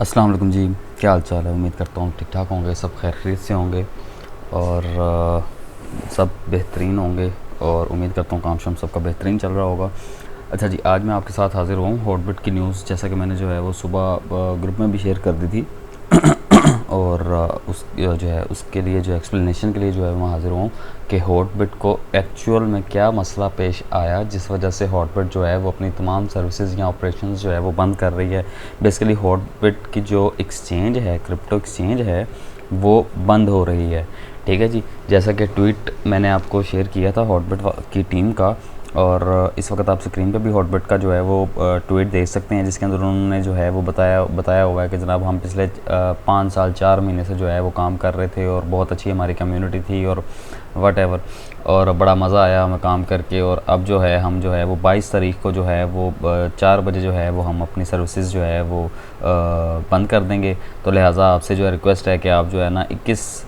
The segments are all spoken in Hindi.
अस्सलाम वालेकुम जी। क्या हाल चाल है? उम्मीद करता हूँ ठीक ठाक होंगे, सब खैर खैरियत से होंगे और सब बेहतरीन होंगे और उम्मीद करता हूँ काम शाम सबका बेहतरीन चल रहा होगा। अच्छा जी, आज मैं आपके साथ हाज़िर हुआ हूँ हॉटबिट की न्यूज़, जैसा कि मैंने जो है वो सुबह ग्रुप में भी शेयर कर दी थी और उस जो है उसके लिए जो एक्सप्लेनेशन के लिए जो है मैं हाज़िर हुआ हूँ कि हॉटबिट को एक्चुअल में क्या मसला पेश आया जिस वजह से हॉटबिट जो है वो अपनी तमाम सर्विसेज या ऑपरेशंस जो है वो बंद कर रही है। बेसिकली हॉटबिट की जो एक्सचेंज है, क्रिप्टो एक्सचेंज है, वो बंद हो रही है। ठीक है जी, जैसा कि ट्वीट मैंने आपको शेयर किया था हॉटबिट की टीम का, और इस वक्त आप स्क्रीन पे भी हॉटबिट का जो है वो ट्वीट देख सकते हैं, जिसके अंदर उन्होंने जो है वो बताया हुआ है कि जनाब हम पिछले 5 साल 4 महीने से जो है वो काम कर रहे थे और बहुत अच्छी हमारी कम्युनिटी थी और वट एवर, और बड़ा मज़ा आया हमें काम करके। और अब जो है हम जो है वो 22 तारीख को जो है वो 4 बजे जो है वो हम अपनी सर्विसेज जो है वो बंद कर देंगे। तो लिहाजा आपसे जो है रिक्वेस्ट है कि आप जो है ना 21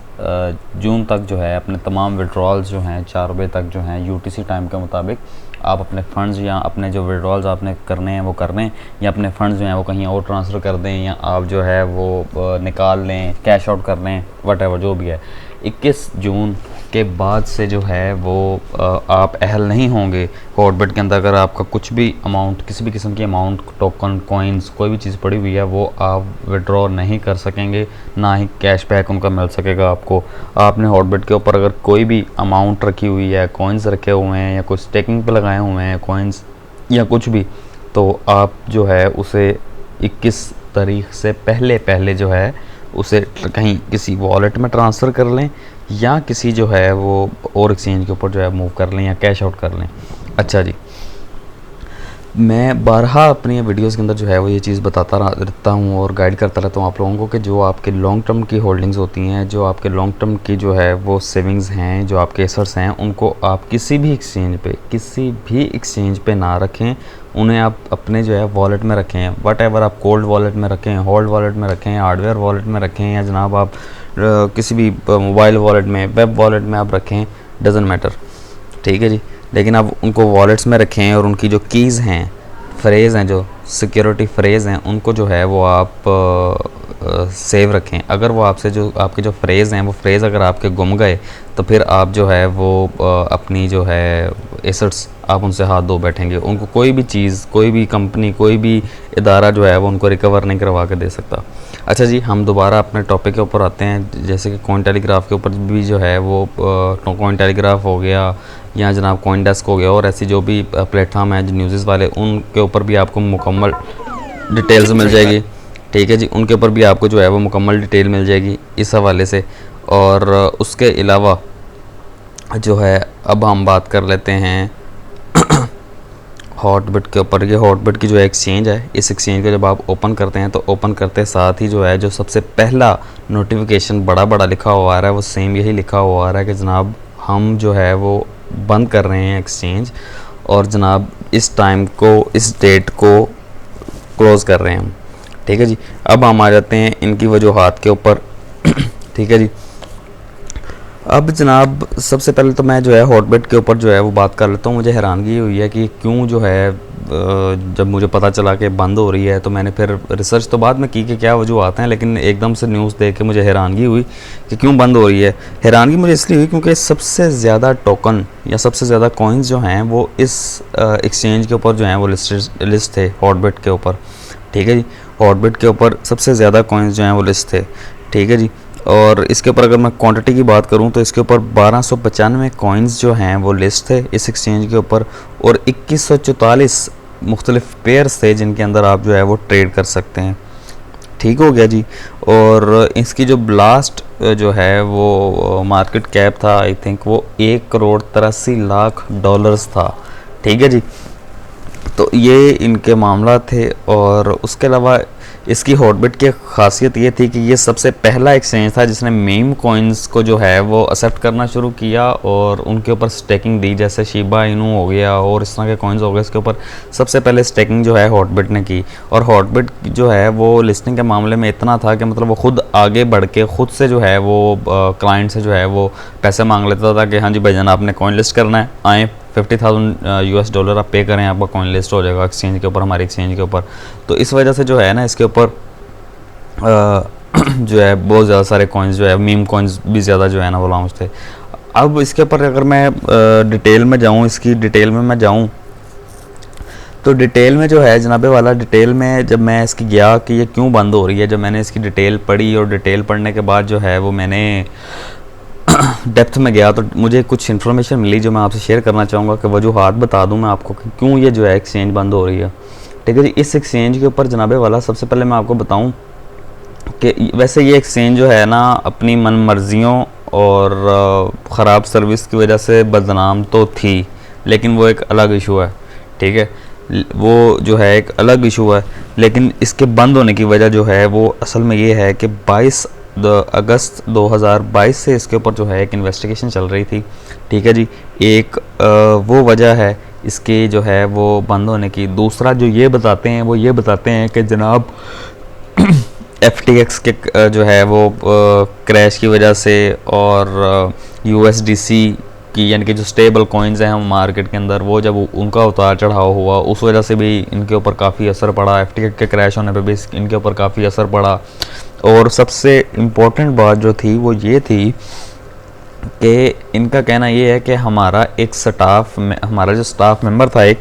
जून तक जो है अपने तमाम विड्रॉल्स जो हैं 4 बजे तक जो हैं यूटीसी टाइम के मुताबिक आप अपने फ़ंड्स या अपने जो विड्रॉल्स आपने करने हैं वो कर लें, या अपने फ़ंड्स जो हैं वो कहीं और ट्रांसफ़र कर दें, या आप जो है वो निकाल लें, कैश आउट कर लें, वट एवर जो भी है। 21 जून के बाद से जो है वो आप अहल नहीं होंगे हॉटबिट के अंदर। अगर आपका कुछ भी अमाउंट, किसी भी किस्म की अमाउंट, टोकन, कॉइन्स, कोई भी चीज़ पड़ी हुई है वो आप विड्रॉ नहीं कर सकेंगे, ना ही कैश बैक उनका मिल सकेगा आपको। आपने हॉटबिट के ऊपर अगर कोई भी अमाउंट रखी हुई है, कॉइन्स रखे हुए हैं या कुछ स्टेकिंग पे लगाए हुए हैं कॉइन्स या कुछ भी, तो आप जो है उसे 21 तारीख से पहले जो है उसे कहीं किसी वॉलेट में ट्रांसफ़र कर लें, या किसी जो है वो और एक्सचेंज के ऊपर जो है मूव कर लें या कैश आउट कर लें। अच्छा जी, मैं बारहा अपनी वीडियोस के अंदर जो है वो ये चीज़ बताता रहता हूँ और गाइड करता रहता हूँ आप लोगों को कि जो आपके लॉन्ग टर्म की होल्डिंग्स होती हैं, जो आपके लॉन्ग टर्म की जो है वो सेविंग्स हैं, जो आपके एसेट्स हैं, उनको आप किसी भी एक्सचेंज पे ना रखें। उन्हें आप अपने जो है वॉलेट में रखें, वट एवर, आप कोल्ड वॉलेट में रखें, होल्ड वॉलेट में रखें, हार्डवेयर वॉलेट में रखें, या जनाब आप किसी भी मोबाइल वॉलेट में, वेब वॉलेट में आप रखें, डज़न मैटर। ठीक है जी, लेकिन आप उनको वॉलेट्स में रखें और उनकी जो कीज़ हैं, फ्रेज़ हैं, जो सिक्योरिटी फ्रेज़ हैं, उनको जो है वो आप सेव रखें। अगर वो आपसे जो आपके जो फ्रेज़ हैं वो फ्रेज़ अगर आपके गुम गए तो फिर आप जो है वो अपनी जो है एसेट्स आप उनसे हाथ धो बैठेंगे। उनको कोई भी चीज़, कोई भी कंपनी, कोई भी इदारा जो है वो उनको रिकवर नहीं करवा के दे सकता। अच्छा जी, हम दोबारा अपने टॉपिक के ऊपर आते हैं। जैसे कि कॉइन टेलीग्राफ के ऊपर भी जो है वो कॉइन टेलीग्राफ हो गया या जनाब कॉइन डेस्क हो गया, और ऐसी जो भी प्लेटफॉर्म है जो न्यूज़ वाले, उनके ऊपर भी आपको मुकम्मल डिटेल्स मिल जाएगी। ठीक है जी, उनके ऊपर भी आपको जो है वो मुकम्मल डिटेल मिल जाएगी इस हवाले से। और उसके अलावा जो है अब हम बात कर लेते हैं हॉटबिट के ऊपर। ये हॉटबिट की जो एक्सचेंज है, इस एक्सचेंज को जब आप ओपन करते हैं तो ओपन करते साथ ही जो है जो सबसे पहला नोटिफिकेशन बड़ा लिखा हुआ आ रहा है वो सेम यही लिखा हुआ आ रहा है कि जनाब हम जो है वो बंद कर रहे हैं एक्सचेंज, और जनाब इस टाइम को, इस डेट को क्लोज़ कर रहे हैं हम। ठीक है जी, अब हम आ जाते हैं इनकी वजूहात के ऊपर। ठीक है जी, अब जनाब सबसे पहले तो मैं जो है हॉटबिट के ऊपर जो है वो बात कर लेता हूँ। मुझे हैरानगी हुई है कि क्यों जो है जब मुझे पता चला कि बंद हो रही है तो मैंने फिर रिसर्च तो बाद में की कि क्या वजूहत हैं, लेकिन एकदम से न्यूज़ देख के मुझे हैरानगी हुई कि क्यों बंद हो रही है। हैरानगी मुझे इसलिए हुई क्योंकि सबसे ज़्यादा टोकन या सबसे ज़्यादा कॉइन्स जो हैं वो इस एक्सचेंज के ऊपर जो हैं वो लिस्ट थे हॉटबिट के ऊपर। ठीक है जी, हॉटबिट के ऊपर सबसे ज़्यादा कॉइन्स जो हैं वो लिस्ट थे। ठीक है जी, और इसके ऊपर अगर मैं क्वांटिटी की बात करूं तो इसके ऊपर 1295 कॉइन्स जो हैं वो लिस्ट थे इस एक्सचेंज के ऊपर, और 2144 मुख्तलिफ पेयर्स थे जिनके अंदर आप जो है वो ट्रेड कर सकते हैं। ठीक हो गया जी, और इसकी जो लास्ट जो है वो मार्केट कैप था, आई थिंक वो 1,83,00,000 था। ठीक है जी, तो ये इनके मामला थे। और उसके अलावा इसकी हॉटबिट की खासियत ये थी कि ये सबसे पहला एक्सचेंज था जिसने मीम कॉइन्स को जो है वो एक्सेप्ट करना शुरू किया और उनके ऊपर स्टेकिंग दी, जैसे शिबा इनू हो गया और इस तरह के कॉइन्स हो गए। इसके ऊपर सबसे पहले स्टेकिंग जो है हॉटबिट ने की, और हॉटबिट जो है वो लिस्टिंग के मामले में इतना था कि मतलब वो खुद आगे बढ़ के खुद से जो है वो क्लाइंट से जो है वो पैसे मांग लेता था कि हाँ जी भाईजान आपने कॉइन लिस्ट करना है, आए $50,000 आप पे करें, आपका कॉइन लिस्ट हो जाएगा एक्सचेंज के ऊपर, हमारे एक्सचेंज के ऊपर। तो इस वजह से जो है ना इसके ऊपर जो है बहुत ज़्यादा सारे कॉइन्स जो है मीम कॉइन्स भी ज़्यादा जो है ना वो लॉन्च थे। अब इसके ऊपर अगर मैं डिटेल में जाऊँ, इसकी डिटेल में मैं जाऊँ तो डिटेल में जो है जनाबे वाला, डिटेल में जब मैं इसकी गया कि ये क्यों बंद हो रही है, जब मैंने इसकी डिटेल पढ़ी और डिटेल पढ़ने के बाद जो है वो मैंने डेप्थ में गया तो मुझे कुछ इन्फॉर्मेशन मिली जो मैं आपसे शेयर करना चाहूँगा कि वजूहात बता दूँ मैं आपको कि क्यों ये जो है एक्सचेंज बंद हो रही है। ठीक है जी, इस एक्सचेंज के ऊपर जनाबे वाला सबसे पहले मैं आपको बताऊँ कि वैसे ये एक्सचेंज जो है ना अपनी मन मर्जियों और ख़राब सर्विस की वजह से बदनाम तो थी, लेकिन वो एक अलग इशू है। ठीक है, वो जो है एक अलग इशू है, लेकिन इसके बंद होने की वजह जो है वो असल में ये है कि 22 अगस्त 2022 से इसके ऊपर जो है एक इन्वेस्टिगेशन चल रही थी। ठीक है जी, एक वो वजह है इसके जो है वो बंद होने की। दूसरा जो ये बताते हैं वो ये बताते हैं कि जनाब FTX के जो है वो क्रैश की वजह से और USDC की यानी कि जो स्टेबल कॉइन्स हैं हम मार्केट के अंदर, वो जब उनका उतार चढ़ाव हुआ उस वजह से भी इनके ऊपर काफ़ी असर पड़ा। FTX के क्रैश होने पे भी इनके ऊपर काफ़ी असर पड़ा। और सबसे इम्पोर्टेंट बात जो थी वो ये थी कि इनका कहना ये है कि हमारा एक स्टाफ में, हमारा जो स्टाफ मेंबर था एक,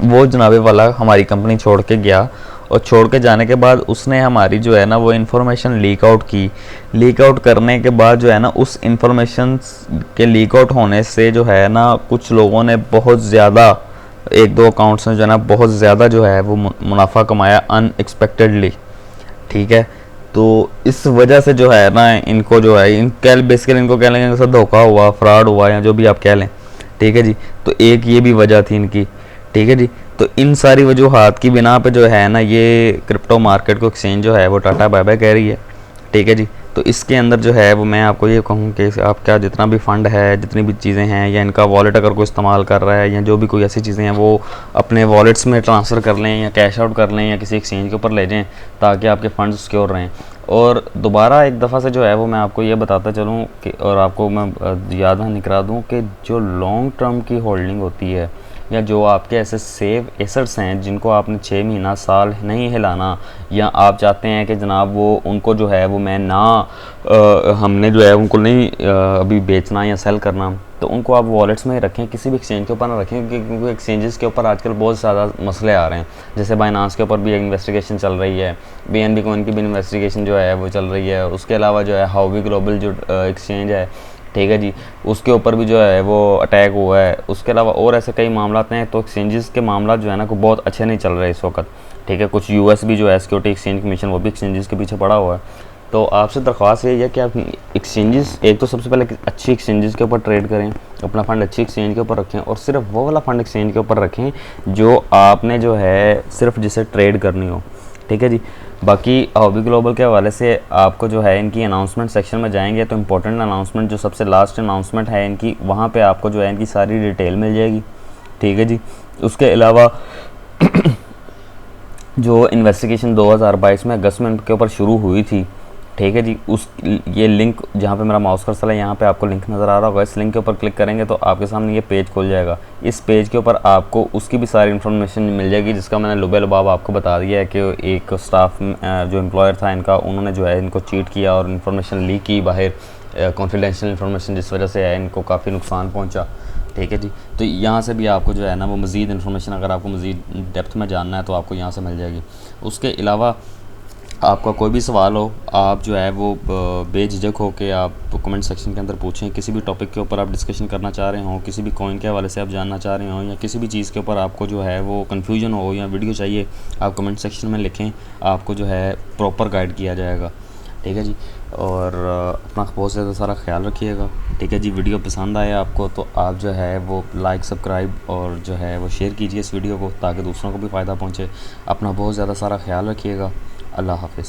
वो जनाबे वाला हमारी कंपनी छोड़ के गया और छोड़ के जाने के बाद उसने हमारी जो है ना वो इन्फॉर्मेशन लीक आउट की। लीक आउट करने के बाद जो है ना उस इन्फॉर्मेशन के लीक आउट होने से जो है ना कुछ लोगों ने बहुत ज़्यादा, एक दो अकाउंट्स में जो है ना बहुत ज़्यादा जो है वो मुनाफा कमाया अनएक्सपेक्टेडली। ठीक है, तो इस वजह से जो है ना इनको जो है बेसिकली इनको कह लेंगे सर धोखा हुआ, फ्रॉड हुआ, या जो भी आप कह लें। ठीक है जी, तो एक ये भी वजह थी इनकी। ठीक है जी, तो इन सारी वजूहात की बिना पे जो है ना ये क्रिप्टो मार्केट को एक्सचेंज जो है वो टाटा बाय बाय कह रही है। ठीक है जी, तो इसके अंदर जो है वो मैं आपको ये कहूँ कि आपका जितना भी फ़ंड है, जितनी भी चीज़ें हैं, या इनका वॉलेट अगर कोई इस्तेमाल कर रहा है या जो भी कोई ऐसी चीज़ें हैं वो अपने वॉलेट्स में ट्रांसफ़र कर लें या कैश आउट कर लें या किसी एक्सचेंज के ऊपर ले जाएँ ताकि आपके फ़ंड सिक्योर रहें। और दोबारा एक दफ़ा से जो है वो मैं आपको ये बताता चलूँ कि, और आपको मैं याद नहीं करा दूँ कि जो लॉन्ग टर्म की होल्डिंग होती है या जो आपके ऐसे सेव एसेट्स हैं जिनको आपने 6 महीना साल नहीं हिलाना, या आप चाहते हैं कि जनाब वो उनको जो है वो मैं ना हमने जो है उनको नहीं अभी बेचना या सेल करना, तो उनको आप वॉलेट्स में ही रखें, किसी भी एक्सचेंज के ऊपर ना रखें, क्योंकि एक्सचेंजेस के ऊपर आजकल बहुत ज़्यादा मसले आ रहे हैं। जैसे बाइनांस के ऊपर भी इन्वेस्टिगेशन चल रही है, BNB कॉइन की भी इन्वेस्टिगेशन जो है वो चल रही है। उसके अलावा जो है हावी ग्लोबल जो एक्सचेंज है, ठीक है जी, उसके ऊपर भी जो है वो अटैक हुआ है। उसके अलावा और ऐसे कई मामला हैं। तो एक्सचेंजेस के मामला जो है ना को बहुत अच्छे नहीं चल रहे इस वक्त। ठीक है, कुछ US भी जो है सिक्योरिटी एक्सचेंज कमीशन वो भी एक्सचेंजेस के पीछे पड़ा हुआ है। तो आपसे दरख्वास्त यही है कि आप एक्सचेंजेस, एक तो सबसे पहले अच्छी एक्सचेंजेस के ऊपर ट्रेड करें, अपना फ़ंड अच्छी एक्सचेंज के ऊपर रखें और सिर्फ वो वाला फ़ंड एक्सचेंज के ऊपर रखें जो आपने जो है सिर्फ जिसे ट्रेड करनी हो। ठीक है जी, बाकी हॉबी ग्लोबल के हवाले से आपको जो है इनकी अनाउंसमेंट सेक्शन में जाएंगे तो इम्पोर्टेंट अनाउंसमेंट जो सबसे लास्ट अनाउंसमेंट है इनकी, वहाँ पे आपको जो है इनकी सारी डिटेल मिल जाएगी। ठीक है जी, उसके अलावा जो इन्वेस्टिगेशन 2022 में अगस्त में इनके ऊपर शुरू हुई थी, ठीक है जी, उस ये लिंक जहाँ पे मेरा माउस कर्सर है यहाँ पे आपको लिंक नज़र आ रहा होगा, इस लिंक के ऊपर क्लिक करेंगे तो आपके सामने ये पेज खुल जाएगा। इस पेज के ऊपर आपको उसकी भी सारी इन्फॉर्मेशन मिल जाएगी जिसका मैंने लुबे लुबाब आपको बता दिया है कि एक स्टाफ जो एम्प्लॉयर था इनका, उन्होंने जो है इनको चीट किया और इन्फॉर्मेशन लीक की बाहर, कॉन्फिडेंशियल इन्फॉर्मेशन, जिस वजह से है इनको काफ़ी नुकसान पहुँचा। ठीक है जी, तो यहाँ से भी आपको जो है ना वो मज़ीद इन्फॉर्मेशन अगर आपको मज़ीद डेप्थ में जानना है तो आपको यहाँ से मिल जाएगी। उसके अलावा आपका कोई भी सवाल हो, आप जो है वो बेझिझक हो के आप कमेंट सेक्शन के अंदर पूछें। किसी भी टॉपिक के ऊपर आप डिस्कशन करना चाह रहे हो, किसी भी कॉइन के हवाले से आप जानना चाह रहे हो, या किसी भी चीज़ के ऊपर आपको जो है वो कन्फ्यूजन हो या वीडियो चाहिए, आप कमेंट सेक्शन में लिखें, आपको जो है प्रॉपर गाइड किया जाएगा। ठीक है जी, और अपना बहुत ज़्यादा सारा ख्याल रखिएगा। ठीक है जी, वीडियो पसंद आए आपको तो आप जो है वो लाइक, सब्सक्राइब और जो है वो शेयर कीजिए इस वीडियो को ताकि दूसरों को भी फ़ायदा पहुँचे। अपना बहुत ज़्यादा सारा ख्याल रखिएगा। अल्लाह हाफ़िज़।